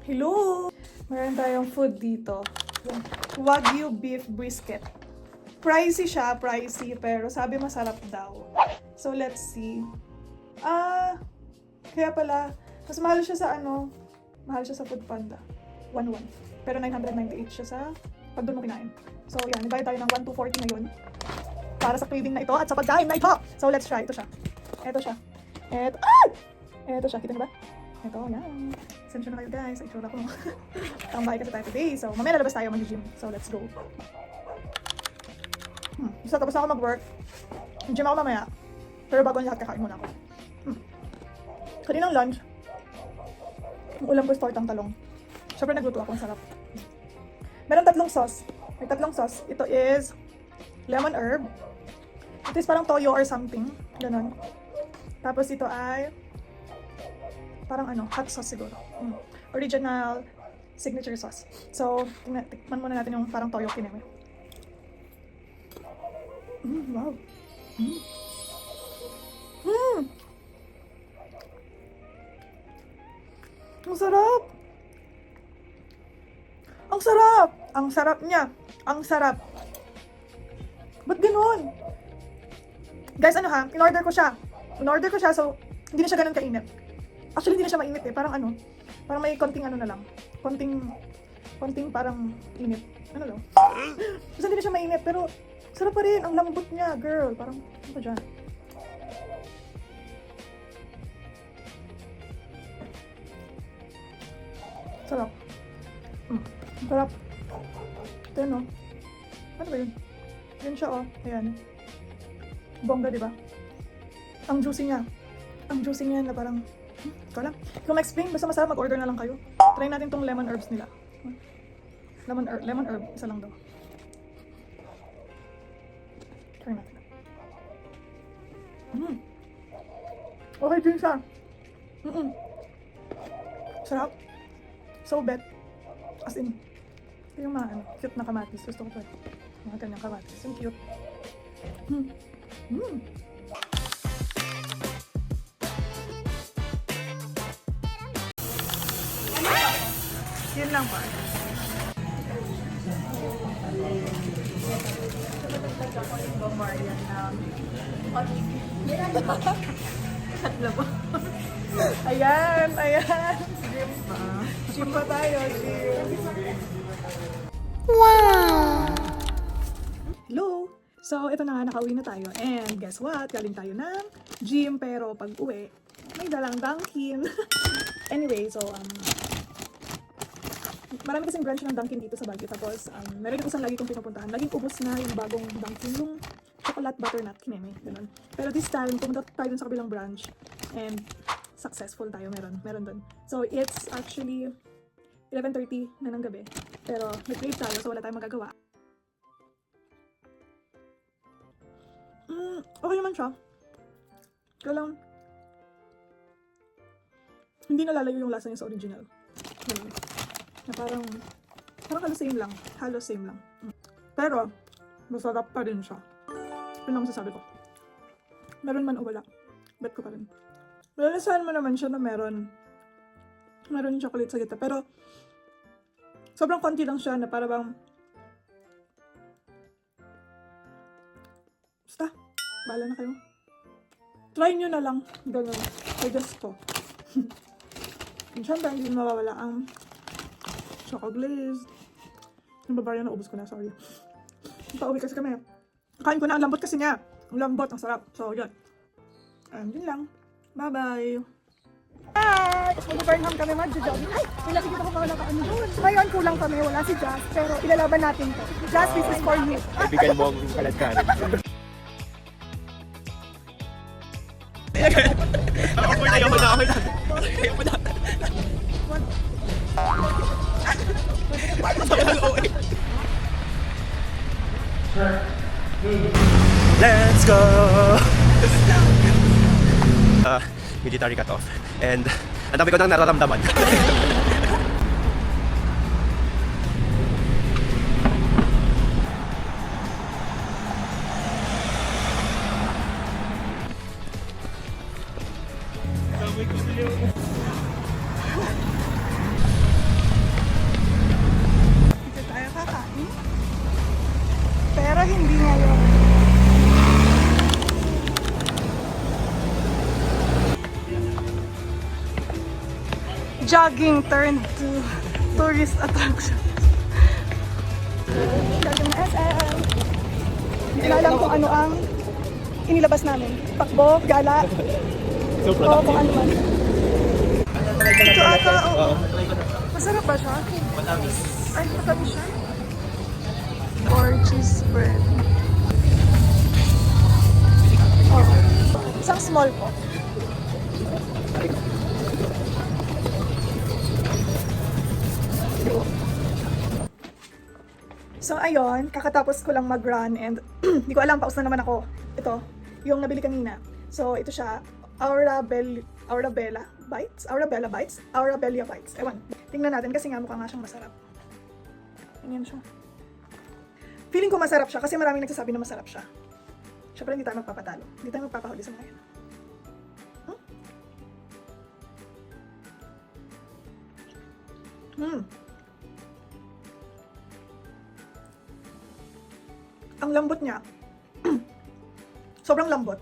Hello! Meron tayong food dito. Wagyu beef brisket. Pricey siya, pero sabi masarap daw. So let's see. Kaya pala, mas mahal siya sa mahal siya sa Foodpanda. 1.1. Pero 998 siya sa pag doon mo kinain. So yan, nagbayad tayo ng 1,240 ngayon para sa craving na ito at sa pagkain na ito. So let's try. Ito siya. Ito siya. Ito siya. Kita niyo ba? Ito, yan. Sensya na kayo guys, sa itsura ko. Tambay kasi tayo today. So, mamaya lalabas tayo mag-gym. So, let's go. Basta tapos na ako mag-work. Gym ako mamaya. Pero bago ang lahat, kakain muna ako. Kaninang lunch, ang ulam ko is tortang talong. Siyempre nagluto ako, ang sarap. Meron tatlong sauce. May tatlong sauce. Ito is lemon herb. Ito is parang toyo or something. Ganon. Tapos ito ay parang hot sauce siguro. Original signature sauce. So, tikman muna natin yung parang toyo kineme. Wow. Ang sarap! Ang sarap! Ang sarap niya. Ang sarap. Ba't ganun? Guys, in-order ko siya. So, hindi na siya ganun kainit. Actually, hindi na siya mainit eh. Parang parang may konting na lang. Konting parang init. Daw? Kasi hindi na siya mainit, pero sarap pa rin. Ang lambot niya, girl. Parang, ano ba dyan? Sarap. Sarap. Ito yun, oh. Ano ba yun? Yun siya, oh. Ayan. Bongga, diba? Ang juicy niya. Ang juicy niya na parang, ikaw lang. Kung ma-explain, basta masarap mag-order na lang kayo. Try natin tong lemon herbs nila. Lemon herb. Isa lang daw. Try natin. Okay din siya. Sarap. So bet. As in, ito yung mga cute na kamatis. Gusto ko pa. Mga ganyang kamatis. Yung cute. Yun lang pa. Ayan. Gym pa. Gym pa tayo, gym. Wow! Hello! So, ito na nga, nakauwi na tayo. And guess what? Galing tayo ng gym, pero pag uwi, may dalang Dunkin. Anyway, so, marami kasing branch ng Dunkin dito sa Baguio. Tapos, meron isang lagi kong pinupuntahan. Laging ubos na yung bagong Dunkin, yung chocolate butternut kineme, ganun. Pero this time, pumunta tayo dun sa kabilang branch. And successful tayo, meron dun. So, it's actually 11:30 na ng gabi. Pero, nag-crave tayo, so wala tayong magagawa. Okay naman siya. Kaya lang, hindi nalalayo yung lasa niya sa original. Na parang halos same lang. Pero, masarap pa rin siya. Yun lang masasabi ko. Meron man o wala, bet ko pa rin. Malalasahan mo naman siya na meron yung chocolate sa gitna. Pero, sobrang konti lang siya na para bang, basta, bahala na kayo. Try nyo na lang. Ganun. Suggest ko. Siyempre, hindi mawawala ang choco glaze. Yung Bavaria na ubos ko na, sorry. Pauwi kasi kami. Kain ko na, ang lambot kasi niya. Ang lambot, ang sarap. So, yun. Yun lang. Bye-bye! Hi! Mag-Burnham kami, mag-jogging. Ay! May nakikita ko pa wala ka doon. Ngayon, kulang kami. Wala si Jazz. Pero ilalaban natin to. Jazz, this is for you. Kaibigan mo ang kaladkan. Ayaw mo na. Let's go! Military cut-off. And ang dami ko nang nararamdaman. Dito tayo kakain. Pero hindi ngayon. Jogging turned to tourist attraction. Jogging na SM. Hindi na alam kung ano ang inilabas namin. Takbo, gala, So, o kung ano man. Ito ata, oo. Masarap ba siya? Ay, matamis siya. Or cheese bread. Oh. Isang small po. So ayun, kakatapos ko lang mag-run and hindi ko alam, paus na naman ako. Ito, yung nabili kanina. So ito siya, Aura Bella Bites? Aura Bella Bites. Ewan, tingnan natin kasi nga mukha nga siyang masarap. Ganyan siya. Feeling ko masarap siya kasi maraming nagsasabi na masarap siya. Siyempre hindi tayo magpapatalo. Hindi tayo magpapahuli sa mga yan. Ang lambot niya. Sobrang lambot.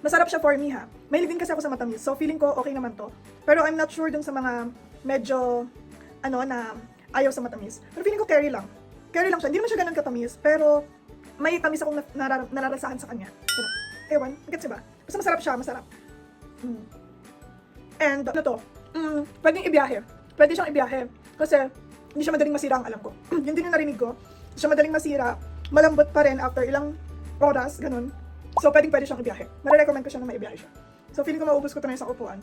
Masarap siya for me ha. Mahilig din kasi ako sa matamis. So feeling ko okay naman to. Pero I'm not sure dun sa mga medyo na ayaw sa matamis. Pero feeling ko carry lang. Carry lang siya. Hindi naman siya ganun katamis. Pero may tamis akong nararasahan sa kanya. Pero, ewan, gets ba? Basta masarap siya, masarap. And ano to? Pwedeng ibiyahe. Pwede siyang ibiyahe. Kasi hindi siya madaling masira ang alam ko. Yun din yung narinig ko. Hindi siya madaling masira. Malambot pa rin after ilang oras, ganun. So pwede siyang ibiyahe. Nare-recommend ko siya na maibiyahe siya. So feeling ko maubos ko ito na sa upuan.